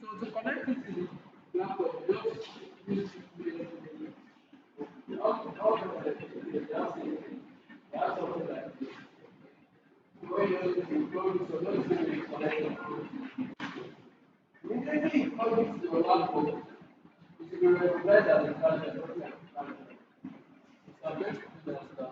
So to connect it to the laptop, just use how something like this. When you go to so let's say you connect it. Immediately you plug it to your laptop, it will be recognized as a charger, something like a charger. So I'm going to do that and explain it to us.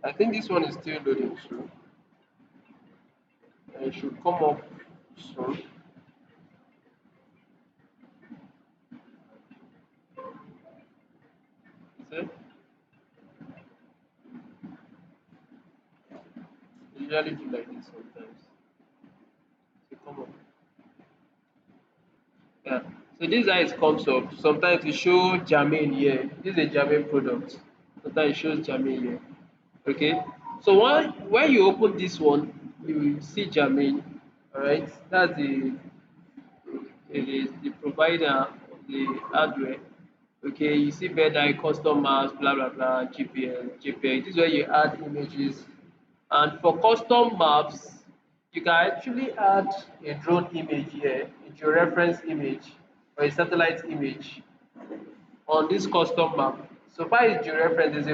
I think this one is still loading, so it should come up soon. See? I usually do like this sometimes. So come up. Yeah. So this is how it comes up. Sometimes it shows Germain here. This is a Germain product. Sometimes it shows Germain here. Okay. So when you open this one, you will see Germain. Alright. That's the provider of the hardware. Okay, you see better custom maps, blah blah blah, GPS, JPEG. This is where you add images. And for custom maps, you can actually add a drone image here, a georeference image, or a satellite image on this custom map. So far as georeference, there's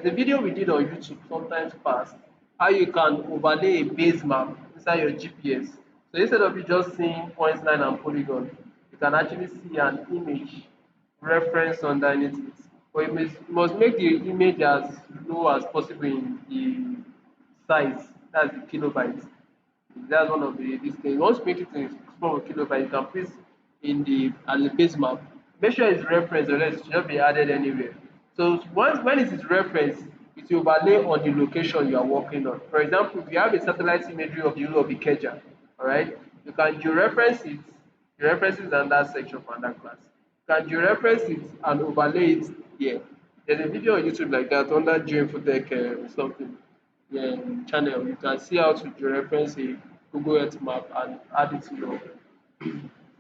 a video we did on YouTube sometimes past, how you can overlay a base map inside your GPS. So instead of you just seeing points, line, and polygon, you can actually see an image reference underneath it. But you must make the image as low as possible in the size, that's the kilobytes. That's one of these things. Once you make it in small kilobyte, you can put it in the as a base map. Make sure it's reference or else it should not be added anywhere. So once when it is reference, it will overlay on the location you are working on. For example, if you have a satellite imagery of the whole of Ikeja, all right, you can georeference it. Georeference is under section for another class. You can georeference it and overlay it here. There's a video on YouTube like that under Geoinfotech something, yeah, channel. You can see how to georeference a Google Earth map and add it to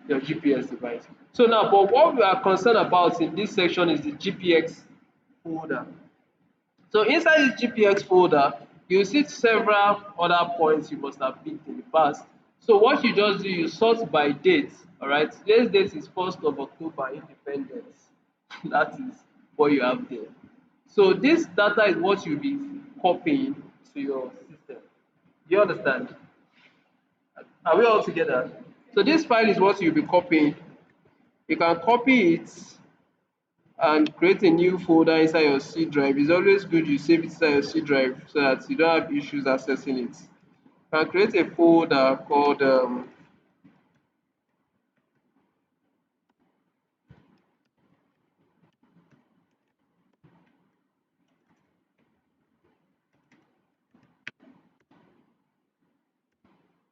your GPS device. So now, but what we are concerned about in this section is the GPX folder. So inside this GPX folder, you see several other points you must have picked in the past. So what you just do, you sort by date. All right. Today's date is 1st of October, Independence. That is what you have there. So this data is what you'll be copying to your system. Do you understand? Are we all together? So this file is what you'll be copying. You can copy it and create a new folder inside your C drive. It's always good you save it inside your C drive so that you don't have issues accessing it. You can create a folder called all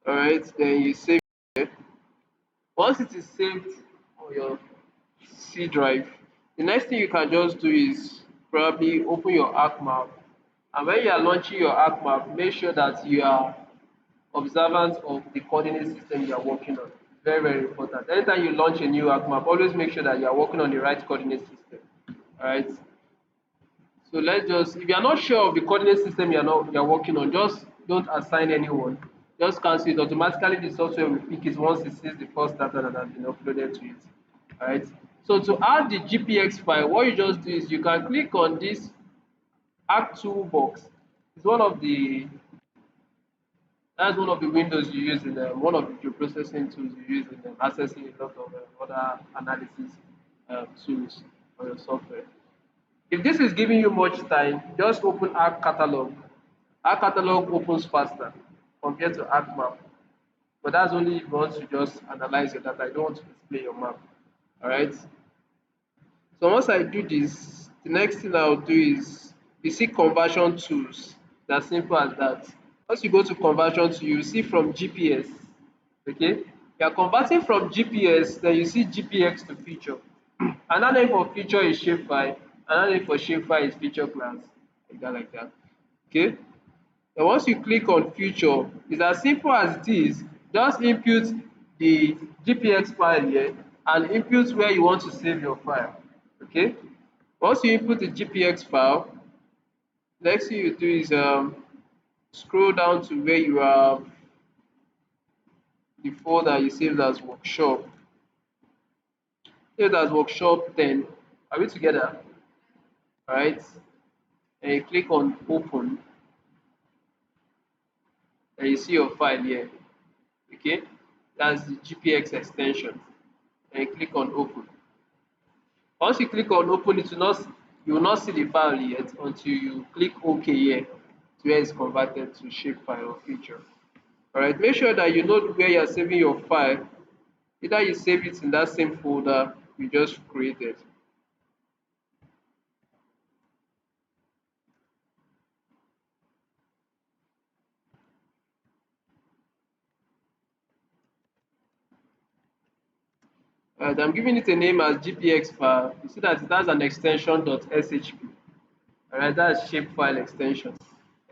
right, then you save it. Once it is saved on your C drive, the next thing you can just do is probably open your ArcMap. And when you are launching your ArcMap, make sure that you are observant of the coordinate system you are working on. Very, very important. Anytime you launch a new ArcMap, map, always make sure that you are working on the right coordinate system. All right. So let's just, if you are not sure of the coordinate system you're working on, just don't assign anyone. Just cancel it. Automatically the software will pick it once it sees the first data that has been uploaded to it. Alright. So to add the GPX file, what you just do is you can click on this Arc toolbox. It's one of the that's one of the windows you use in one of the geoprocessing tools you use in accessing a lot of other analysis tools for your software. If this is giving you much time, just open Arc Catalog. Arc Catalog opens faster compared to Arc Map. But that's only if you want to just analyze your data. You don't want to display your map. Alright. So once I do this, the next thing I'll do is you see conversion tools. That's simple as that. Once you go to conversion tool, you see from GPS. Okay? You are converting from GPS, then you see GPX to feature. Another name for feature is shapefile. Another name for shapefile is feature class. Like that. Okay? Then once you click on feature, it's as simple as it is. Just input the GPX file here and input where you want to save your file. Okay? Once you input the GPX file, next thing you do is scroll down to where you have the folder you saved as workshop. Saved as workshop 10. Are we together? Alright. And you click on open and you see your file here. Okay? That's the GPX extension. And you click on open. Once you click on open, you will not see the file yet until you click OK here to where it's converted to shapefile or feature. Alright, make sure that you know where you're saving your file. Either you save it in that same folder you just created. Alright, I'm giving it a name as GPX file. You see that it has an extension .shp. Alright, that's shapefile extension.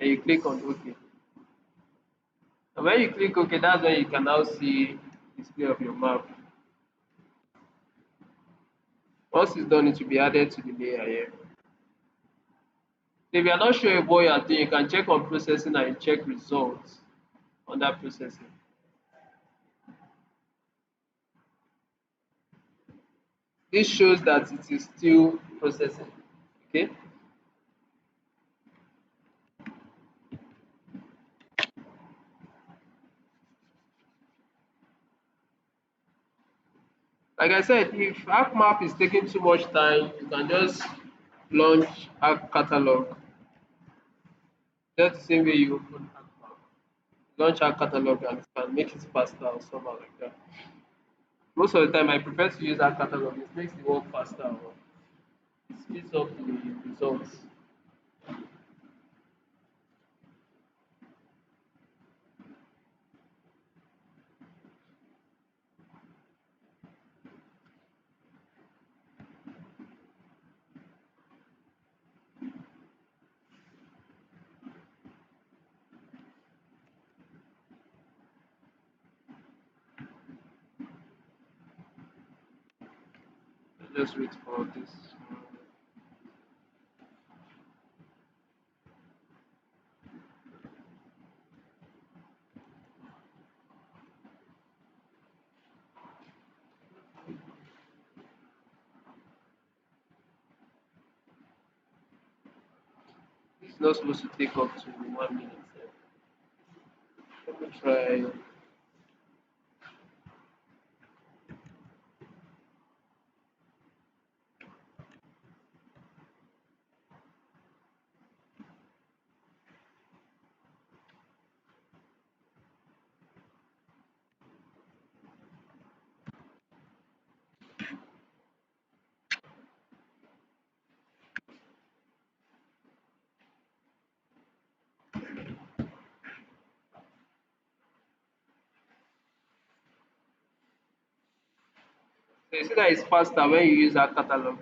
And you click on OK. And when you click OK, that's when you can now see display of your map. Once it's done, it will be added to the layer here. If you are not sure of what you are doing, you can check on processing and check results under processing. This shows that it is still processing. Okay. Like I said, if ArcMap is taking too much time, you can just launch Arc Catalog. Just the same way you open ArcMap. Launch Arc Catalog and it can make it faster or something like that. Most of the time, I prefer to use Arc Catalog. It makes the work faster or it speeds up the results. Just wait for this. It's not supposed to take up to 1 minute. Let me try. So you see that it's faster when you use our catalog.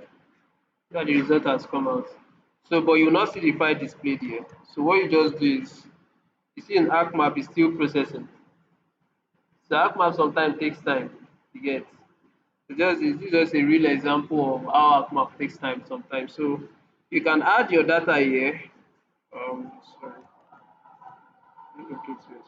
That the result has come out. So, but you will not see the file displayed here. So what you just do is, you see in ArcMap is still processing. So ArcMap sometimes takes time to get. This is just a real example of how ArcMap takes time sometimes. So you can add your data here. Sorry, let me locate yours.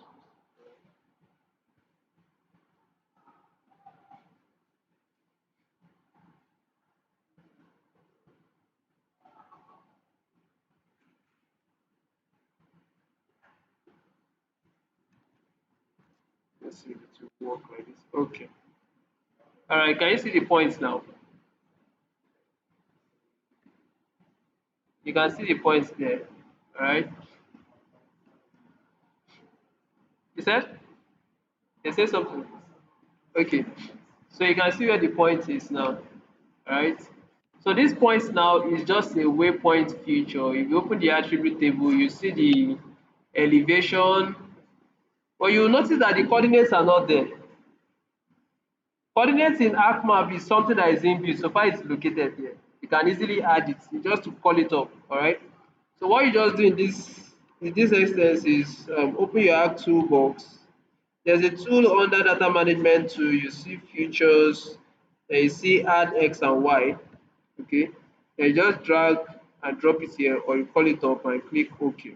Let's see if it will work like this. Okay. All right. Can you see the points now? You can see the points there. All right. You said? You said something. Okay. So you can see where the point is now. Alright. So this point now is just a waypoint feature. If you open the attribute table, you see the elevation, but you will notice that the coordinates are not there. Coordinates in ArcMap is something that is inbuilt so far it's located there. You can easily add it just to call it up. Alright. So what you just do in this instance is open your Arc toolbox. There's a tool under data management tool. You see features, then you see add X and Y. Okay, then you just drag and drop it here or you call it up and click OK.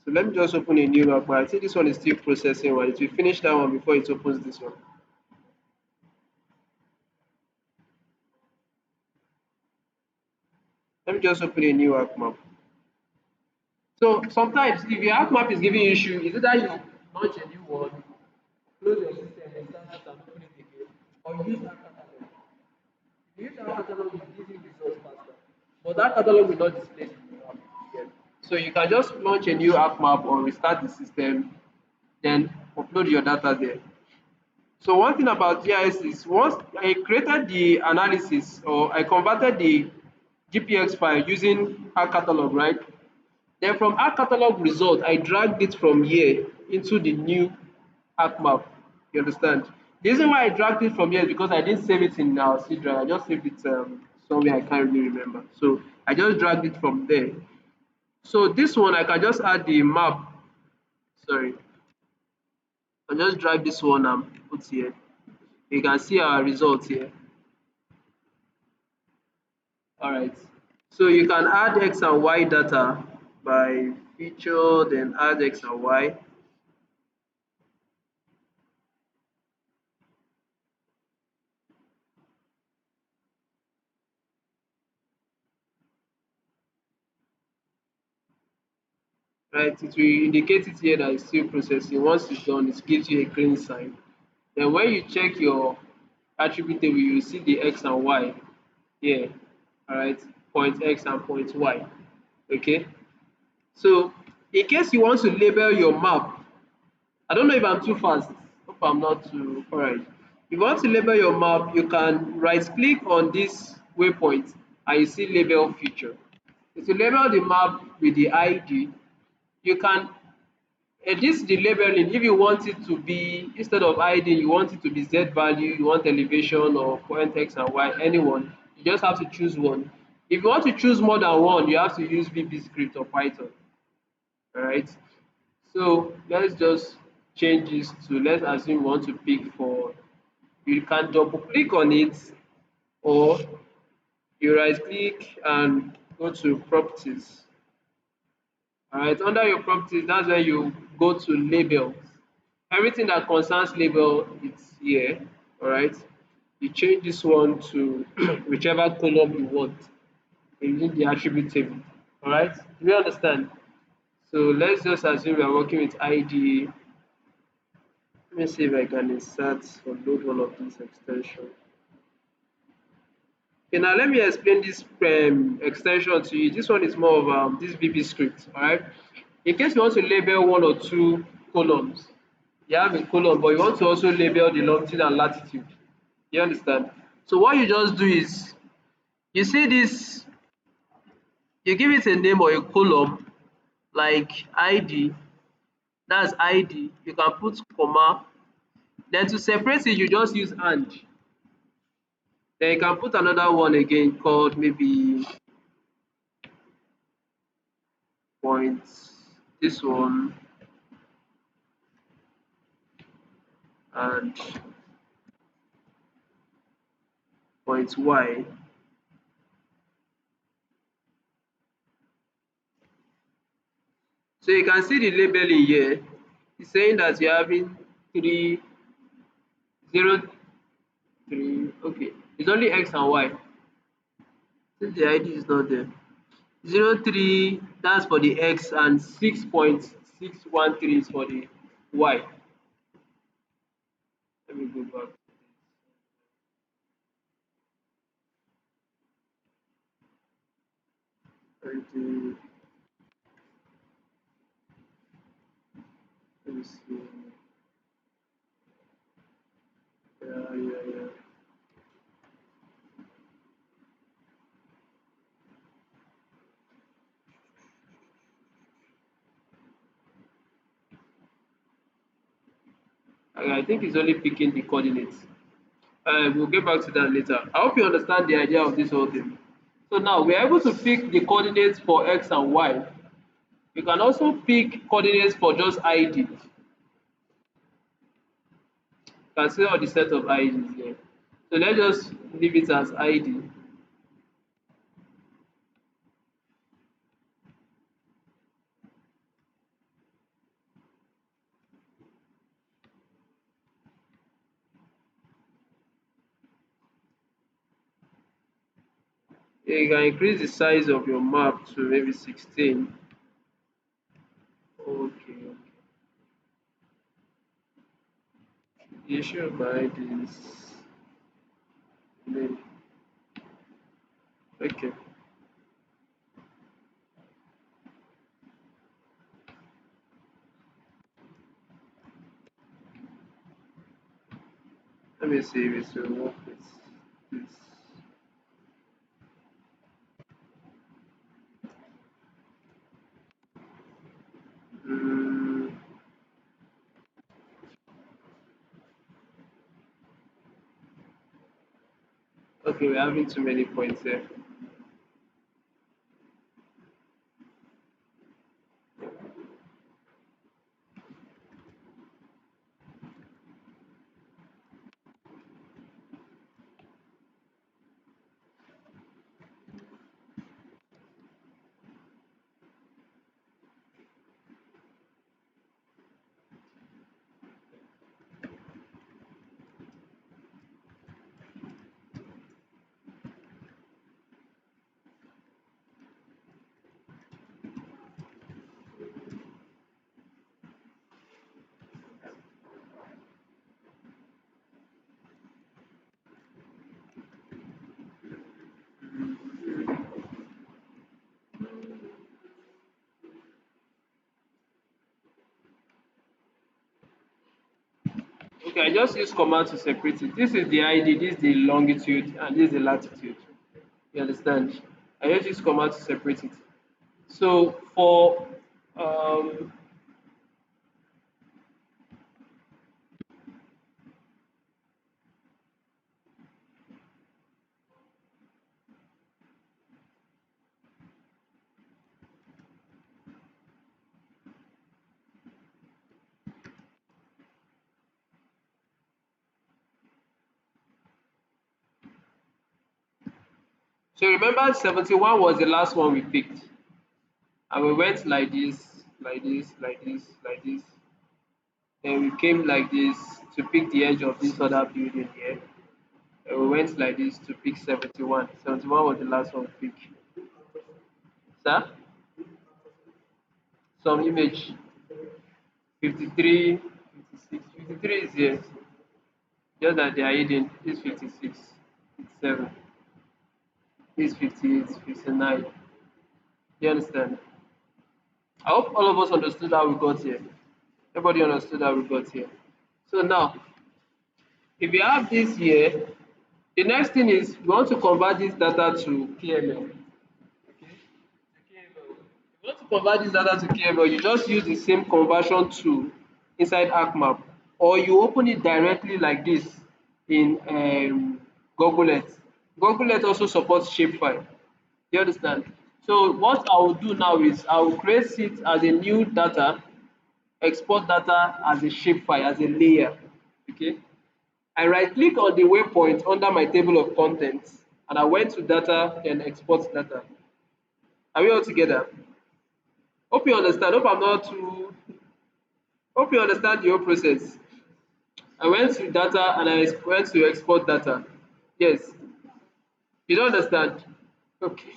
So let me just open a new app. I think this one is still processing one. It will finish that one before it opens this one. Let me just open a new app map. So sometimes if your app map is giving you issue, is it that you launch a new one, close your system and start it and open it again, or use that catalog? If you use that catalog, it gives you results faster. But that catalog will not display the new app yet. So you can just launch a new app map or restart the system, then upload your data there. So one thing about GIS is once I created the analysis or I converted the GPX file using our catalog, right? Then from our catalog result, I dragged it from here into the new ArcMap. You understand? The reason why I dragged it from here is because I didn't save it in our C drive. I just saved it somewhere I can't really remember. So I just dragged it from there. So this one I can just add the map. Sorry, I just drag this one and put here. You can see our results here. All right. So you can add X and Y data by feature, then add X and Y. Right. It will indicate it here that it's still processing. Once it's done, it gives you a green sign. Then when you check your attribute table, you see the X and Y here. All right. Point X and point Y. Okay. So in case you want to label your map, I don't know if I'm too fast. Hope I'm not too. All right. If you want to label your map, you can right click on this waypoint and you see label feature. If you label the map with the ID, you can edit the labeling if you want it to be instead of ID, you want it to be Z value, you want elevation or point X and Y, anyone. You just have to choose one. If you want to choose more than one, you have to use VB script or Python. All right. So let's just change this to let's assume we want to pick for you can double click on it or you right click and go to properties. All right, under your properties, that's where you go to labels. Everything that concerns label it's here. All right, you change this one to whichever column you want using the attribute table. All right, do you understand? So let's just assume we are working with ID. Let me see if I can insert or load one of these extensions. Okay, now let me explain this extension to you. This one is more of this VB script. All right. In case you want to label one or two columns, you have a column, but you want to also label the longitude and latitude. You understand? So what you just do is you see this, you give it a name or a column like ID. That's ID. You can put comma. Then to separate it, you just use and. Then you can put another one again called maybe point this one and point Y. So you can see the labeling here. It's saying that you're having 303. Okay, it's only X and Y. Since the ID is not there. 03, that's for the X, and 6.613 is for the Y. Let me go back. And, let me see. Yeah. I think it's only picking the coordinates. We'll get back to that later. I hope you understand the idea of this whole thing. So now we're able to pick the coordinates for X and Y. You can also pick coordinates for just ID. You can see all the set of IDs here. So let's just leave it as ID. You can increase the size of your map to maybe 16. Okay. The issue of my ID is name. Okay. Let me see if it will work with this. Mm, okay, we're having too many points here. Okay, I just use command to separate it. This is the ID, this is the longitude, and this is the latitude. You understand? I just use command to separate it. So for um, so remember 71 was the last one we picked, and we went like this, like this, like this, like this. Then we came like this to pick the edge of this other building here. And we went like this to pick 71. 71 was the last one we picked. Sir? Some image. 53, 56. 53 is here. Just that they are hidden. This 56, 57. This 58, 59. You understand? I hope all of us understood how we got here. Everybody understood how we got here. So now, if you have this here, the next thing is we want to convert this data to KML. Okay? To KML. If you want to convert this data to KML, you just use the same conversion tool inside ArcMap, or you open it directly like this in Google Earth. Google Earth also supports shapefile. You understand? So what I will do now is I will create it as a new data, export data as a shapefile, as a layer. Okay? I right click on the waypoint under my table of contents and I went to data then export data. Are we all together? Hope you understand. Hope I'm not too hope you understand the whole process. I went to data and I went to export data. Yes. You don't understand? Okay.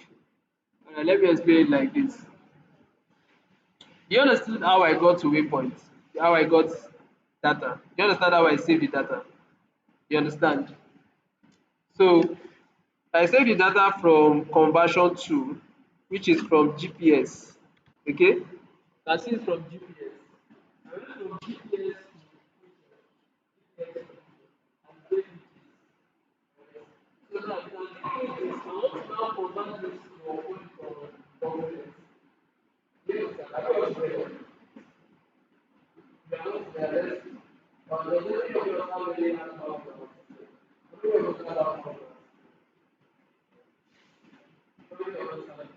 Let me explain it like this. You understood how I got to waypoint? How I got data? You understand how I save the data? You understand? So I save the data from conversion tool, which is from GPS. Okay? Can see it from GPS. I went from GPS to so now you can do this. I want to now convert this to your own documents. Yes, I got it. You are not there. There's only of your family and how only of your family. Only of your family.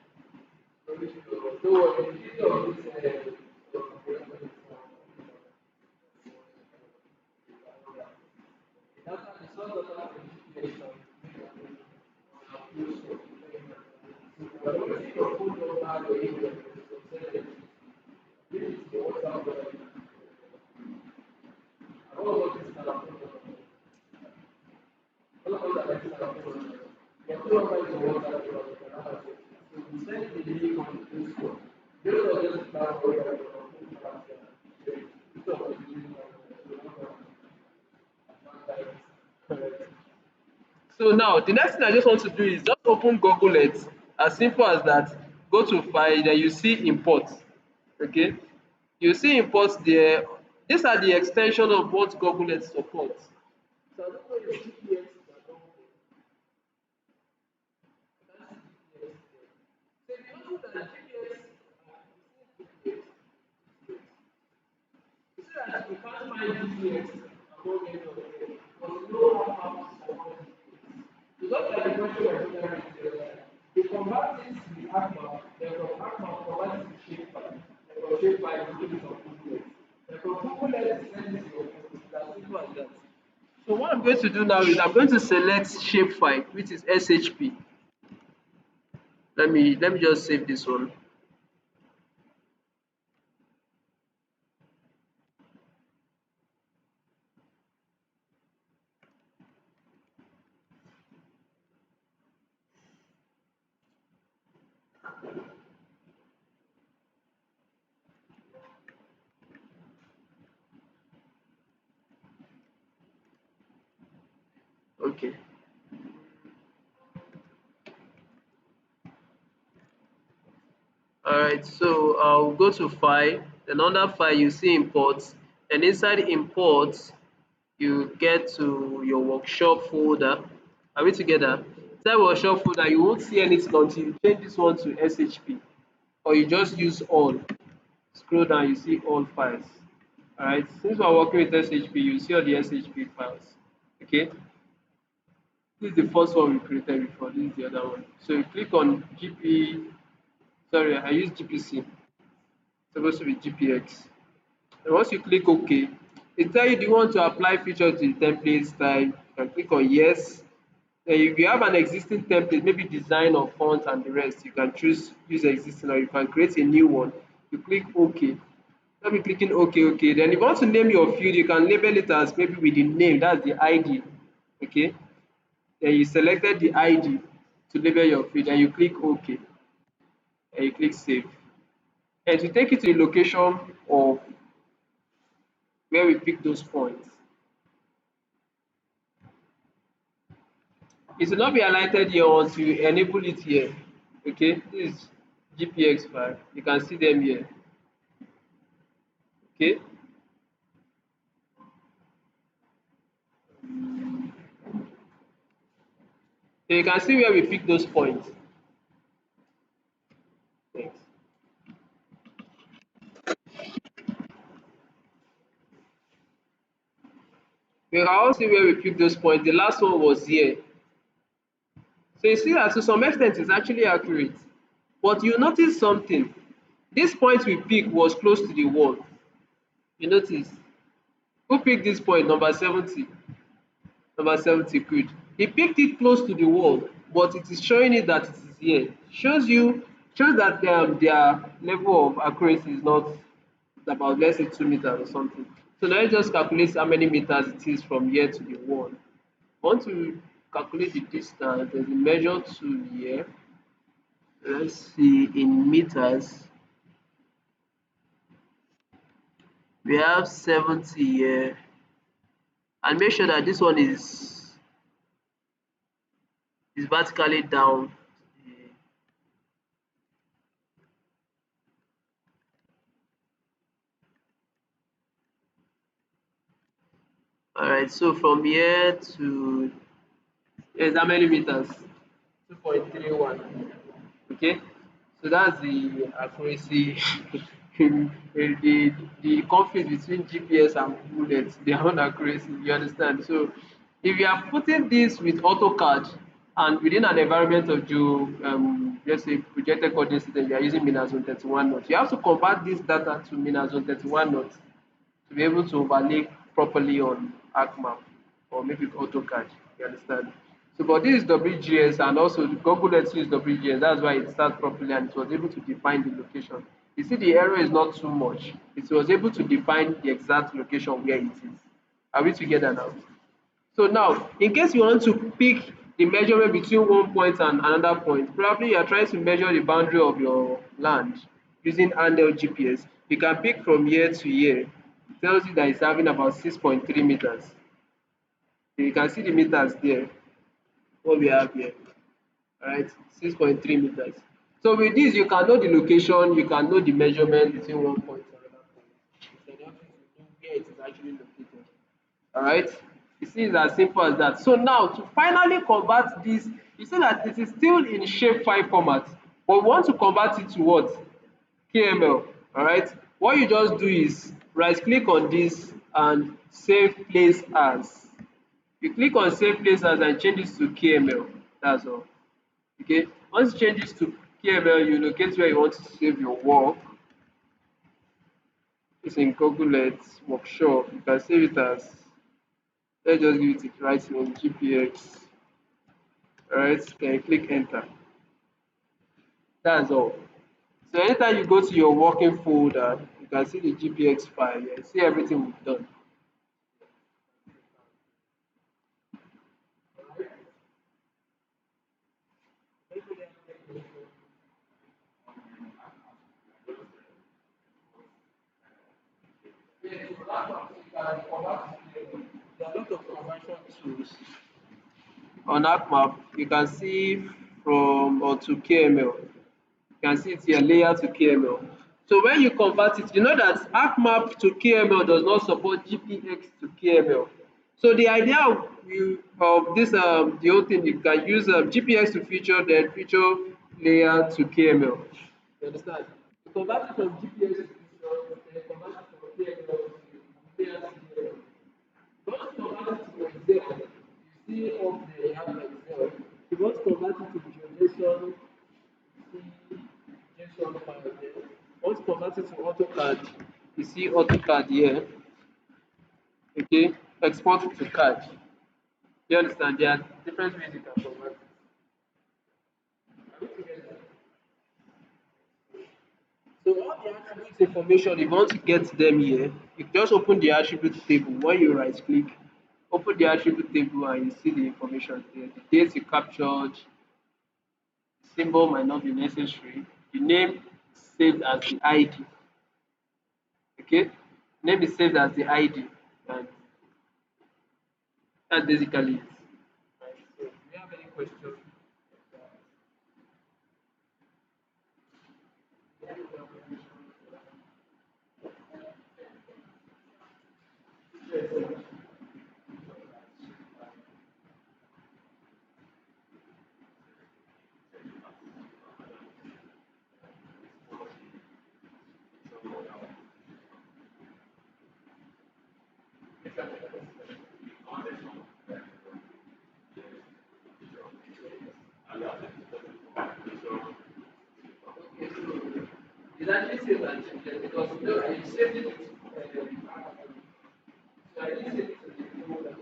Don't worry, the video of this data is not data for education. Your phone number, your email, this is your WhatsApp. I want to this kind of phone. All of us are this kind of phone. Your phone number is your WhatsApp. So you send the link on the Play Store. Those are just download so now the next thing I just want to do is just open Google Earth. As simple as that. Go to file, then you see import. Okay, you see import there. These are the extension of what Google Earth supports. So I don't know if GPS is along there. So if you notice that GPS, you see that you can't find GPS among any of them, but you know how maps support GPS. So just like the question we're doing right here, you convert it to the ArcMap, then from ArcMap convert it to shapefile, then from shapefile you put it on Google Earth. Then from Google Earth you send it to your phone. It's as simple as that. So what I'm going to do now is I'm going to select shapefile, which is SHP. Let me just save this one. Okay. Alright, so I'll go to file, then under file you see imports, and inside imports you get to your workshop folder. Are we together? Inside workshop folder you won't see anything until you change this one to SHP, or you just use all. Scroll down, you see all files. Alright, since we're working with SHP, you see all the SHP files. Okay, this is the first one we created before, this is the other one. So you click on GP, sorry, I use GPC, it's supposed to be GPX. And once you click OK, it tell you do you want to apply feature to the template style. You can click on yes. Then if you have an existing template, maybe design or font and the rest, you can choose use existing or you can create a new one. You click OK. Let me clicking OK, OK. Then if you want to name your field, you can label it as maybe with the name, that's the ID. Okay. Then you selected the ID to label your field and you click OK and you click save. And to take you to the location of where we pick those points. It will not be highlighted here until you enable it here. Okay, this is GPX file. You can see them here. Okay. So you can see where we pick those points. Thanks. We can also see where we pick those points. The last one was here. So you see that to some extent it's actually accurate. But you notice something. This point we picked was close to the wall. You notice? Who picked this point? Number 70. Number 70, good. He picked it close to the wall, but it is showing it that it is here. Shows that their level of accuracy is not about, let's say, 2 meters or something. So now let's just calculate how many meters it is from here to the wall. Want to calculate the distance, there's a measure tool here. Let's see in meters. We have 70 here, and make sure that this one is vertically down. All right, so from here to, yes, how many meters? 2.31. Okay, so that's the accuracy the conflict between GPS and bullets, their own accuracy, you understand. So if you are putting this with AutoCAD and within an environment of let's say projected coordinate system, you are using Minazone 31 nodes, you have to convert this data to Minazone 31 nodes to be able to overlay properly on ArcMap or maybe AutoCAD. You understand? So, but this is WGS, and also the Google Earth use WGS. That's why it starts properly and it was able to define the location. You see, the error is not too much. It was able to define the exact location where it is. Are we together now? So now, in case you want to pick the measurement between one point and another point, probably you are trying to measure the boundary of your land using handheld GPS. You can pick from here to here. It tells you that it's having about 6.3 meters. So you can see the meters there, what we have here. Alright, 6.3 meters. So with this, you can know the location, you can know the measurement between one point and another point. It can help you to know where it is actually located. Alright, you see, it's as simple as that. So now to finally convert this, you see that it is still in shapefile format, but we want to convert it to what? KML. Alright, what you just do is right click on this and save place as. You click on save place as and change this to KML. That's all. Okay, once you change this to KML, you locate where you want to save your work. It's in Google Earth workshop. You can save it as, let's just give it a right name, GPX. Alright, then click enter. That's all. So anytime you go to your working folder, you can see the GPX file here. See everything we've done. Yes, so that's what you can convert. There are a lot of conversion tools on ArcMap. You can see from or to KML. You can see it's here, layer to KML. So when you convert it, you know that ArcMap to KML does not support GPX to KML. So the idea of this the whole thing, you can use GPX to feature, then feature layer to KML. You understand? You convert it from GPX to feature, then convert it from KML to layer to KML. Once you convert it to Excel, you see up there you have Excel. You want to convert it to visualization, see JSON file there. Once converted to AutoCAD, you see AutoCAD here. Okay, export it to CAD. You understand? There are different ways you can convert it. So all the attributes information, if you want to get them here, you just open the attribute table. When you right click, open the attribute table and you see the information there. The date you captured, symbol might not be necessary. The name saved as the ID. Okay, name is saved as the ID, and that's basically it. Right. So, do you have any questions? Okay, so it's actually saved as GPS because you know I saved it with so I didn't save it to the folder.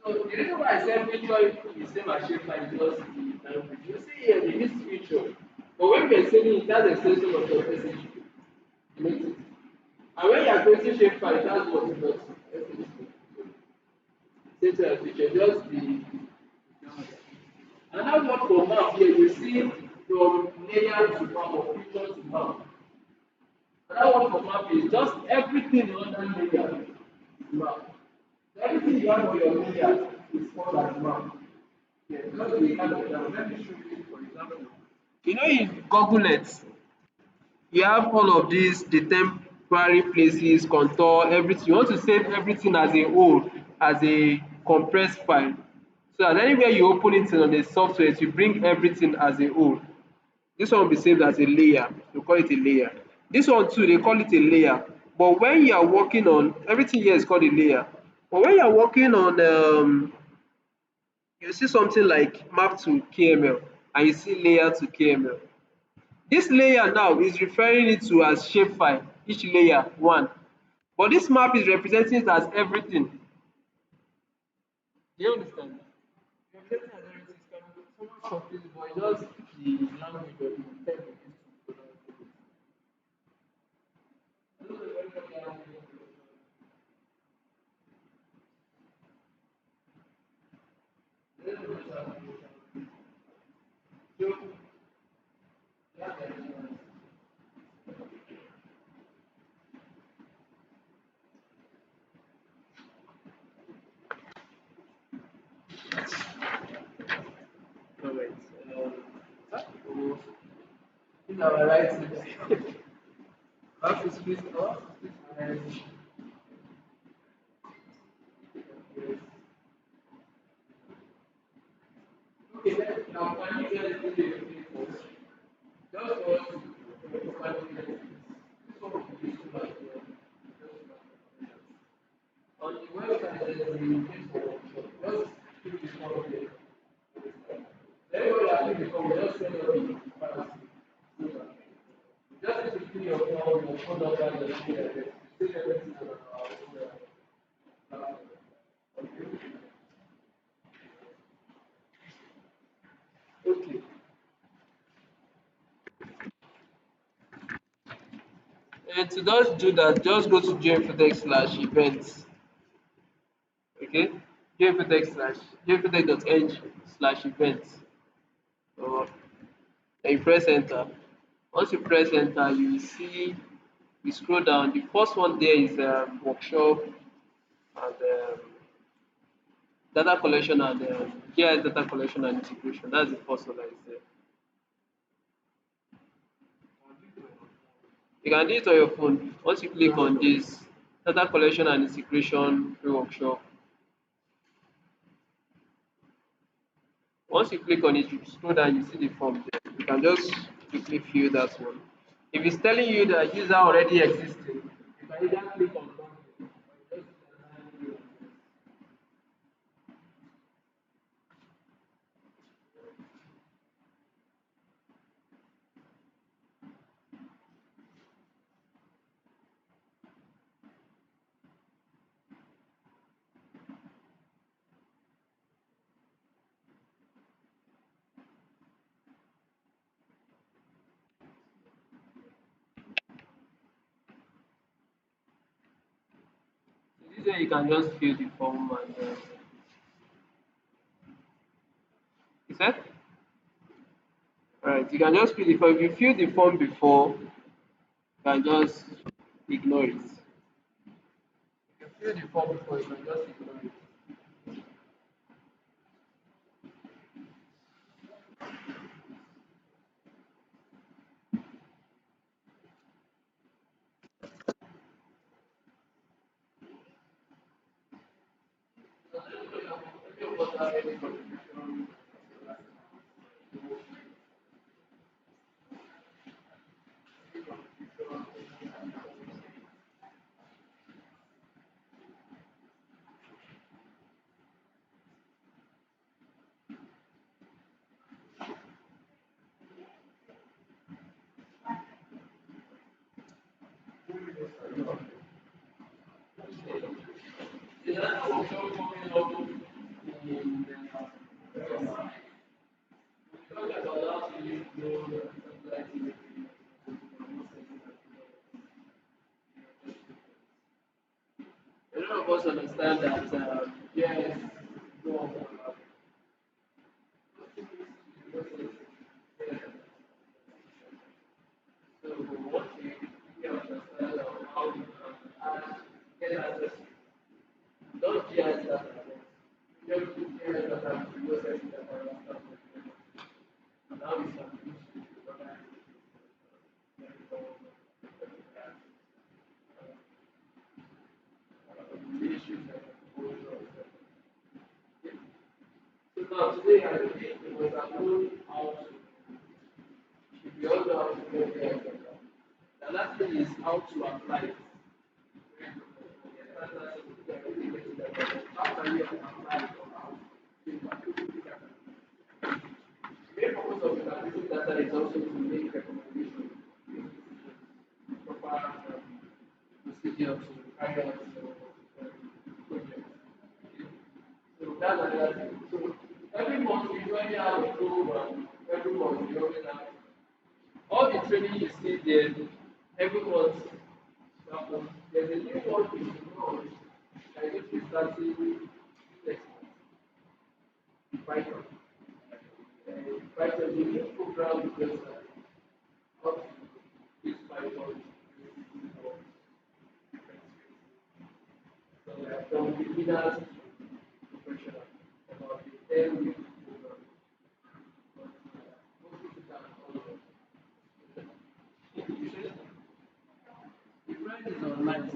So the reason why I said picture is same as shapefile is just the language. You see here they use picture, but when we are saying it, that's extension of your message. Makes it. And when you are creating shapefile, that's what it does. Same thing as picture, just the another one for map here, you see from layer to map or picture to map. Another one for map is just everything on that layer is map. Everything you have on your layer is called as map. Yeah, just the kind of example. Let me show you for example. You know in Google Earth, you have all of these, the temporary places, contour, everything. You want to save everything as a whole, as a compressed file. So that anywhere you open it on the software, it will bring everything as a whole. This one will be saved as a layer. We call it a layer. This one too, they call it a layer. But when you are working on, everything here is called a layer. But when you are working on, you see something like map to KML and you see layer to KML. This layer now is referring it to as shapefile, each layer one. But this map is representing it as everything. Do you understand? Representing as everything is kind of somewhat confusing, but it's just the language or the term we use to pronounce it. I don't know if anybody has any question. Let me just ask you. So, yeah, alright. Um, in our right, half is please off. And okay, now can you get it to the people? Just for us to properly get this. This one will be useful as well. On the website, there is a link for workshop. Just click the form there. Everybody that click the form, just send your files. Just need to fill your form, your phone number, and your email address. Save everything on our platform. Okay. And to just do that, just go to gfotech/events. Okay? gfotech.ng/events. So then you press enter. Once you press enter, you will see, you scroll down. The first one there is workshop and data collection and GIS data collection and integration. That's the first one that is there. You can do it on your phone. Once you click on this data collection and integration free workshop, once you click on it, you scroll down, you see the form there. You can just quickly fill that one. If it's telling you that user already existing, you can either click on login or just this way you can just fill the form and is that? Alright, you can just fill the form. If you fill the form before, you can just ignore it. If you fill the form before, you can just ignore it. Is that workshop coming up? understand that yes, more so once you get understand of how you can add, get access to not GIS data, but just GIS data to process data and now we can use the issues that are going on. So now today I think we must have known how to, if we all know how to get GIS data. The last thing is how to apply it. How can you apply it or how? The main purpose of analyzing data is also to make recommendations, proper procedure to carry out project. So that's another thing. So every month we usually have a program. Every month we always have all the training you see there. Every month there's a new one in the month that is usually starting next month. Python. Python is a new program because how to use Python for different skills. So from beginners to professional, about the 10-week program. Most people can follow. The price is online,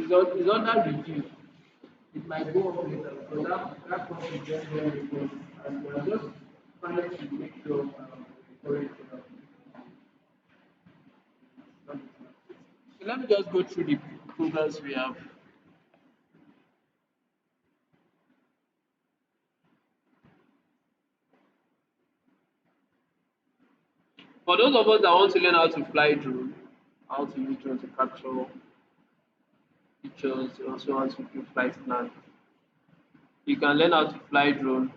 so it's under review. It might go up later because that course is very, very important. And we are just trying to make sure encourage so let me just go through the programs we have. For those of us that want to learn how to fly drone, how to use drone to capture pictures, you also want to do flight plan. You can learn how to fly drone.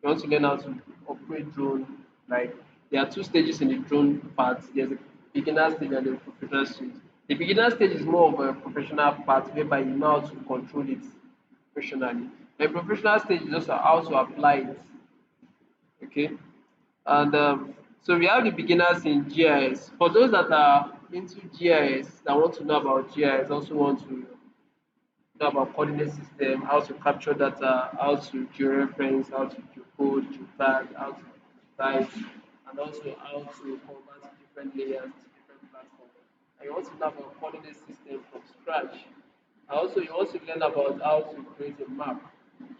You want to learn how to operate drone. Like there are two stages in the drone part. There's a beginner stage and a professional stage. The beginner stage is more of a professional part whereby you know how to control it professionally. The professional stage is also how to apply it. Okay. And so we have the beginners in GIS. For those that are into GIS, that want to know about GIS, also want to know about coordinate system, how to capture data, how to georeference, how to geocode, geotag, how to digitize, and also how to convert different layers to different platforms. And you want to know about coordinate system from scratch. And also you want to learn about how to create a map.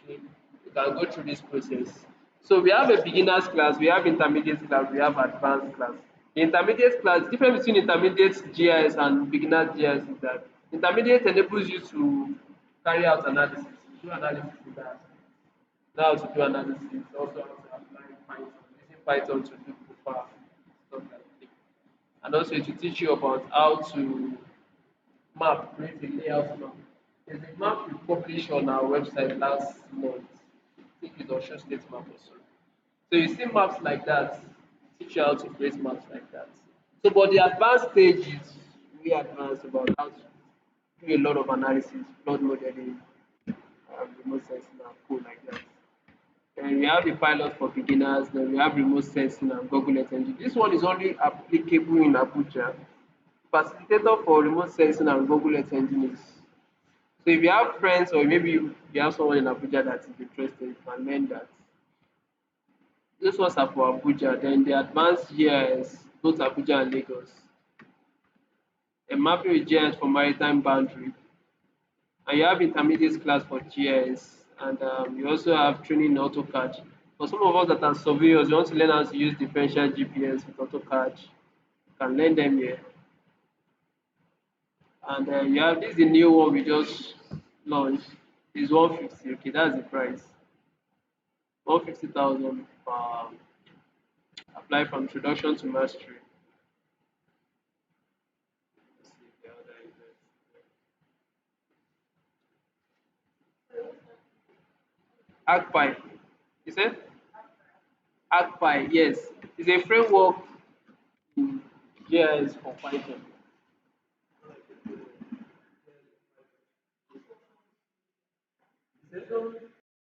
Okay, you can go through this process. So we have a beginners class, we have intermediate class, we have advanced class. The intermediate class, the difference between intermediate GIS and beginner GIS is that intermediate enables you to carry out analysis, do analysis in that. Know how to do analysis, also how to apply Python, using Python to do proper stuff like that. And also it will teach you about how to map, create a layout map. There's a map we published on our website last month. I think it's Osun State map also. So you see maps like that, teach you how to create maps like that. So but the advanced stage is really advanced about how to do a lot of analysis, flood modeling, remote sensing and code like that. Then we have the pilot for beginners, then we have remote sensing and Google Earth Engine. This one is only applicable in Abuja. Facilitator for remote sensing and Google Earth Engine is so if you have friends or maybe you have someone in Abuja that is interested, you can learn that. Those ones are for Abuja. Then the advanced GIS, both Abuja and Lagos. A mapping with GIS for maritime boundary. And you have intermediate class for GIS. And you also have training in AutoCAD. For some of us that are surveyors, you want to learn how to use differential GPS with AutoCAD. You can learn them here. And you have this is the new one we just launched. It's 150. Okay, that's the price. 150,000 per apply from introduction to mastery. Let's see the other events. AgPy. You said? AgPy, yes. It's a framework in GIS for Python. Settle.